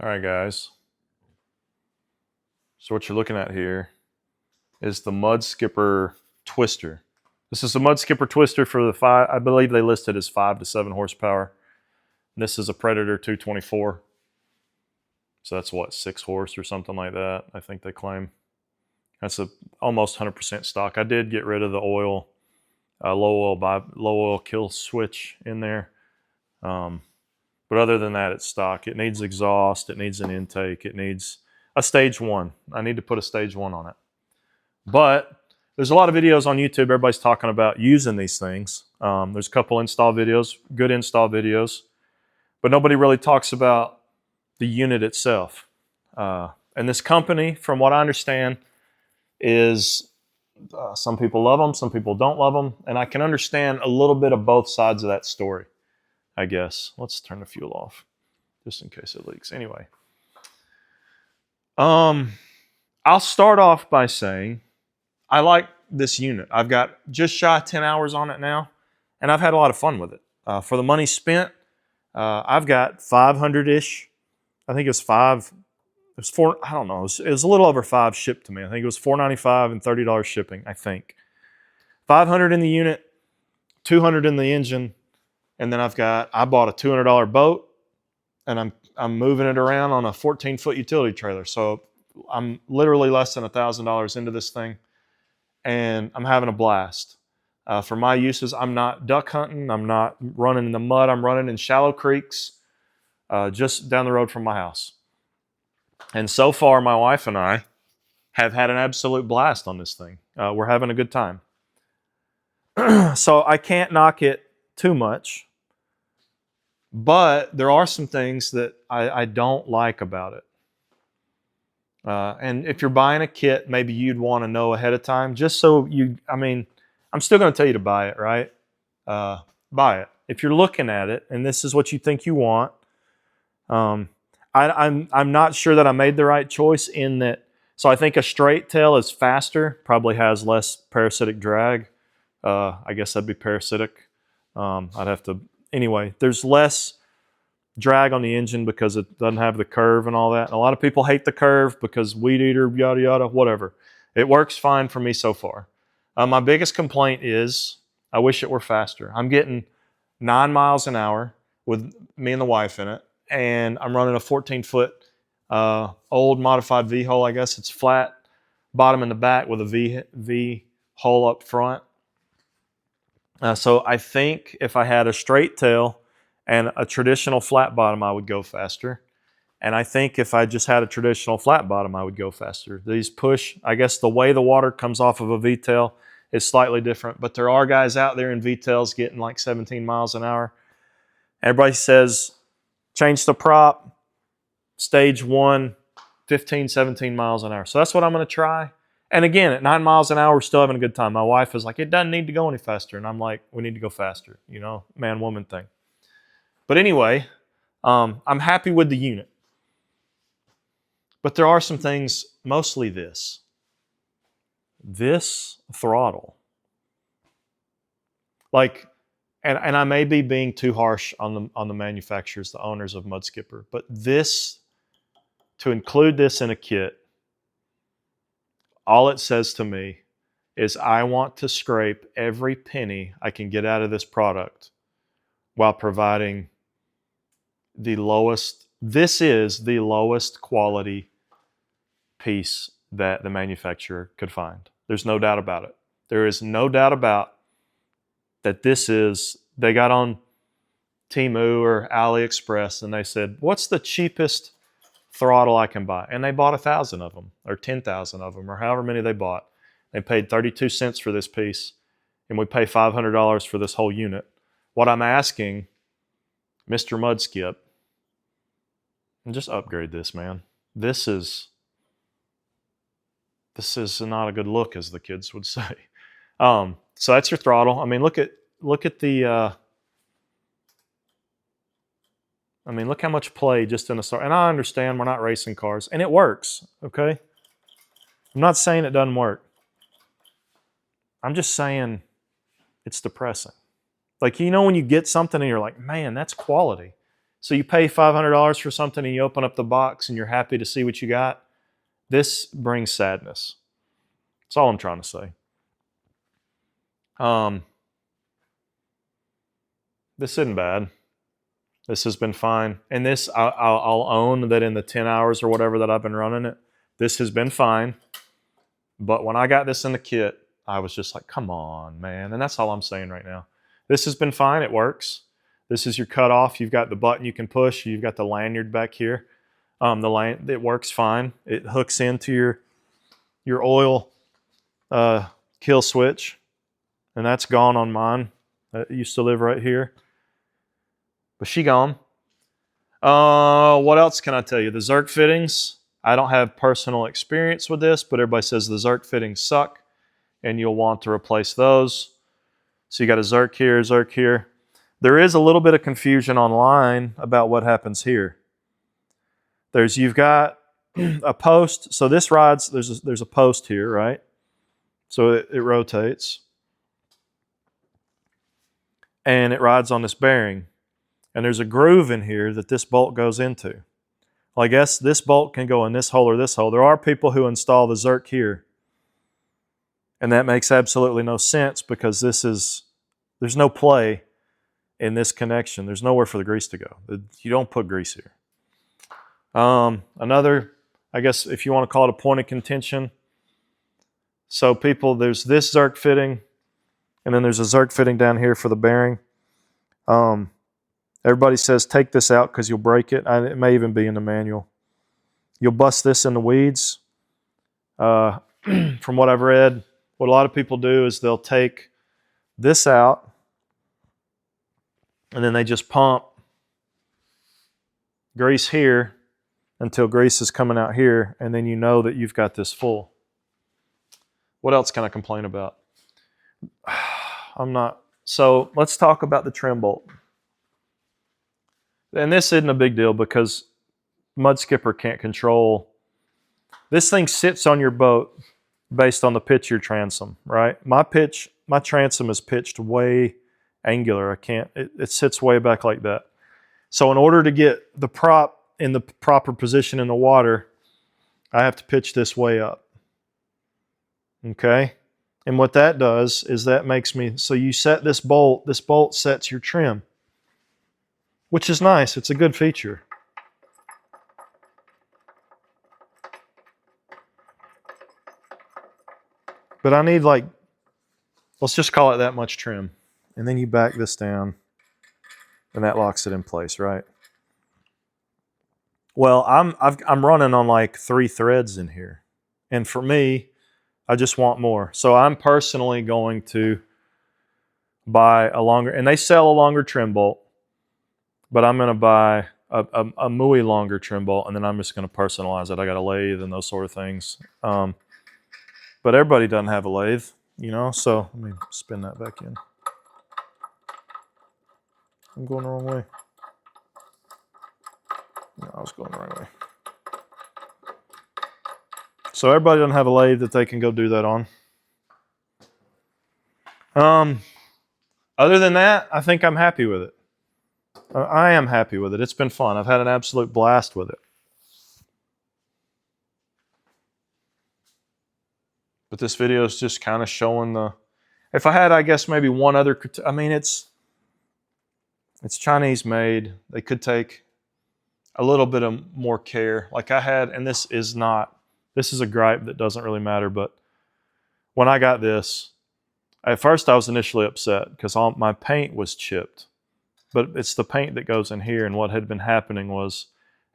All right, guys. So what you're looking at here is the Mud Skipper Twister. This is a Mud Skipper Twister for the I believe they listed as 5 to 7 horsepower. This is a Predator 224. So that's what, 6 horse or something like that, I think they claim. That's a almost 100% stock. I did get rid of the oil, low oil kill switch in there. But other than that, it's stock. It needs exhaust. It needs an intake. It needs a stage 1. I need to put a stage 1 on it. But there's a lot of videos on YouTube. Everybody's talking about using these things. There's a couple install videos, good install videos. But nobody really talks about the unit itself. And this company, from what I understand, is some people love them, some people don't love them. And I can understand a little bit of both sides of that story, I guess. Let's turn the fuel off just in case it leaks. Anyway, I'll start off by saying I like this unit. I've got just shy of 10 hours on it now, and I've had a lot of fun with it. For the money spent, I've got 500-ish. I think it was 5. It was 4. I don't know. It was a little over 5 shipped to me. I think it was $4.95 and $30 shipping. I think 500 in the unit, 200 in the engine, and then I bought a $200 boat, and I'm moving it around on a 14-foot utility trailer. So I'm literally less than $1,000 into this thing, and I'm having a blast. For my uses, I'm not duck hunting. I'm not running in the mud. I'm running in shallow creeks just down the road from my house. And so far, my wife and I have had an absolute blast on this thing. We're having a good time. So I can't knock it too much. But there are some things that I don't like about it. And if you're buying a kit, maybe you'd want to know ahead of time, just so I'm still going to tell you to buy it, right? Buy it. If you're looking at it and this is what you think you want, I'm not sure that I made the right choice in that. So I think a straight tail is faster, probably has less parasitic drag. I guess that'd be parasitic. Anyway, there's less drag on the engine because it doesn't have the curve and all that. And a lot of people hate the curve because weed eater, yada, yada, whatever. It works fine for me so far. My biggest complaint is I wish it were faster. I'm getting 9 miles an hour with me and the wife in it, and I'm running a 14-foot old modified V-hull, I guess. It's flat bottom in the back with a V hull up front. So I think if I had a straight tail and a traditional flat bottom, I would go faster. And I think if I just had a traditional flat bottom, I would go faster. These push, I guess the way the water comes off of a V-tail is slightly different, but there are guys out there in V-tails getting like 17 miles an hour. Everybody says, change the prop, stage 1, 15, 17 miles an hour. So that's what I'm going to try. And again, at 9 miles an hour, we're still having a good time. My wife is like, it doesn't need to go any faster. And I'm like, we need to go faster, man-woman thing. But anyway, I'm happy with the unit. But there are some things, mostly this. This throttle. And I may be being too harsh on the manufacturers, the owners of Mud Skipper, but to include this in a kit, all it says to me is I want to scrape every penny I can get out of this product while providing this is the lowest quality piece that the manufacturer could find. There's no doubt about it. There is no doubt about that they got on Temu or AliExpress and they said, what's the cheapest throttle I can buy? And they bought 1,000 of them or 10,000 of them or however many they bought. They paid 32 cents for this piece and we pay $500 for this whole unit. What I'm asking, Mr. Mudskip, and just upgrade this, man. This is not a good look, as the kids would say. So that's your throttle. I mean, look at the. Look how much play just in the start. And I understand we're not racing cars, and it works. Okay, I'm not saying it doesn't work. I'm just saying it's depressing. Like, when you get something and you're like, man, that's quality. So you pay $500 for something and you open up the box and you're happy to see what you got. This brings sadness. That's all I'm trying to say. This isn't bad. This has been fine. And this, I'll own that in the 10 hours or whatever that I've been running it, this has been fine. But when I got this in the kit, I was just like, come on, man. And that's all I'm saying right now. This has been fine. It works. This is your cutoff. You've got the button you can push. You've got the lanyard back here. It works fine. It hooks into your oil kill switch. And that's gone on mine. That used to live right here. But she gone. What else can I tell you? The Zerk fittings. I don't have personal experience with this, but everybody says the Zerk fittings suck, and you'll want to replace those. So you got a Zerk here, Zerk here. There is a little bit of confusion online about what happens here. You've got a post. So this rides. There's a post here, right? So it rotates, and it rides on this bearing. And there's a groove in here that this bolt goes into. Well, I guess this bolt can go in this hole or this hole. There are people who install the Zerk here. And that makes absolutely no sense because there's no play in this connection. There's nowhere for the grease to go. You don't put grease here. Another, I guess if you want to call it a point of contention. So there's this Zerk fitting, and then there's a Zerk fitting down here for the bearing. Everybody says take this out because you'll break it. It may even be in the manual. You'll bust this in the weeds. From what I've read, what a lot of people do is they'll take this out and then they just pump grease here until grease is coming out here, and then you know that you've got this full. What else can I complain about? So let's talk about the trim bolt. And this isn't a big deal because Mud Skipper can't control. This thing sits on your boat based on the pitch of your transom, right? My transom is pitched way angular. It sits way back like that. So in order to get the prop in the proper position in the water, I have to pitch this way up. Okay? And what that does is that makes so you set this bolt sets your trim, which is nice. It's a good feature. But I need let's just call it that much trim. And then you back this down and that locks it in place, right? Well, I'm running on 3 threads in here. And for me, I just want more. So I'm personally going to buy a longer, and they sell a longer trim bolt, but I'm going to buy a Mui longer trim bolt, and then I'm just going to personalize it. I got a lathe and those sort of things. But everybody doesn't have a lathe, so let me spin that back in. I'm going the wrong way. No, I was going the right way. So everybody doesn't have a lathe that they can go do that on. Other than that, I think I'm happy with it. I am happy with it. It's been fun. I've had an absolute blast with it. But this video is just kind of showing if I had, I guess, maybe one other, it's Chinese made. They could take a little bit of more care. Like I had, and this is a gripe that doesn't really matter, but when I got this, at first I was initially upset because my paint was chipped. But it's the paint that goes in here, and what had been happening was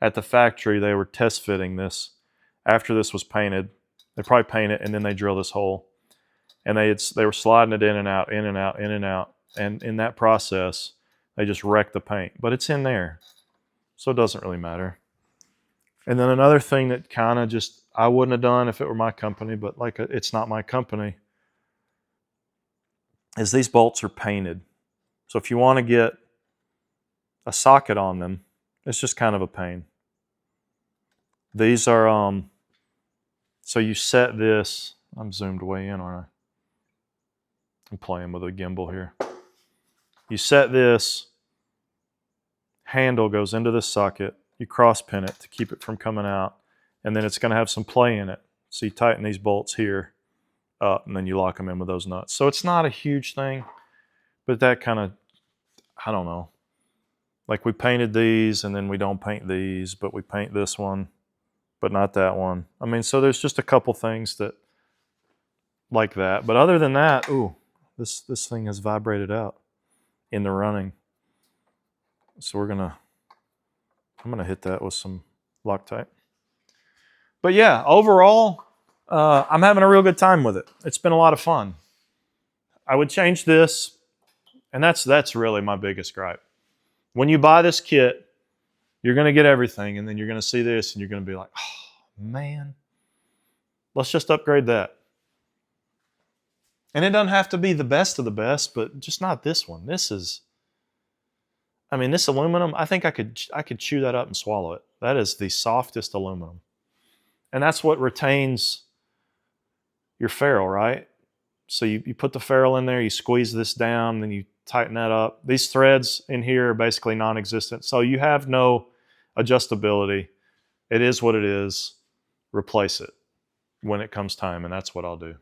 at the factory they were test fitting this. After this was painted, they probably paint it and then they drill this hole. And they were sliding it in and out, in and out, in and out. And in that process, they just wrecked the paint. But it's in there, so it doesn't really matter. And then another thing that kind of just, I wouldn't have done if it were my company, but it's not my company, is these bolts are painted. So if you want to get a socket on them, it's just kind of a pain. These are, so you set this, I'm zoomed way in, aren't I? I'm playing with a gimbal here. You set this handle goes into this socket. You cross pin it to keep it from coming out. And then it's going to have some play in it. So you tighten these bolts here up, and then you lock them in with those nuts. So it's not a huge thing, but that kind of, I don't know. Like we painted these, and then we don't paint these, but we paint this one, but not that one. I mean, so there's just a couple things that like that. But other than that, ooh, this thing has vibrated out in the running. So I'm gonna hit that with some Loctite. But yeah, overall, I'm having a real good time with it. It's been a lot of fun. I would change this, and that's really my biggest gripe. When you buy this kit, you're gonna get everything, and then you're gonna see this, and you're gonna be like, oh man, let's just upgrade that. And it doesn't have to be the best of the best, but just not this one. This aluminum, I think I could chew that up and swallow it. That is the softest aluminum. And that's what retains your ferrule, right? So you put the ferrule in there, you squeeze this down, then you tighten that up. These threads in here are basically non-existent. So you have no adjustability. It is what it is. Replace it when it comes time, and that's what I'll do.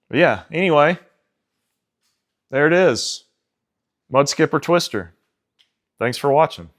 But yeah, anyway, there it is. Mud Skipper Twister. Thanks for watching.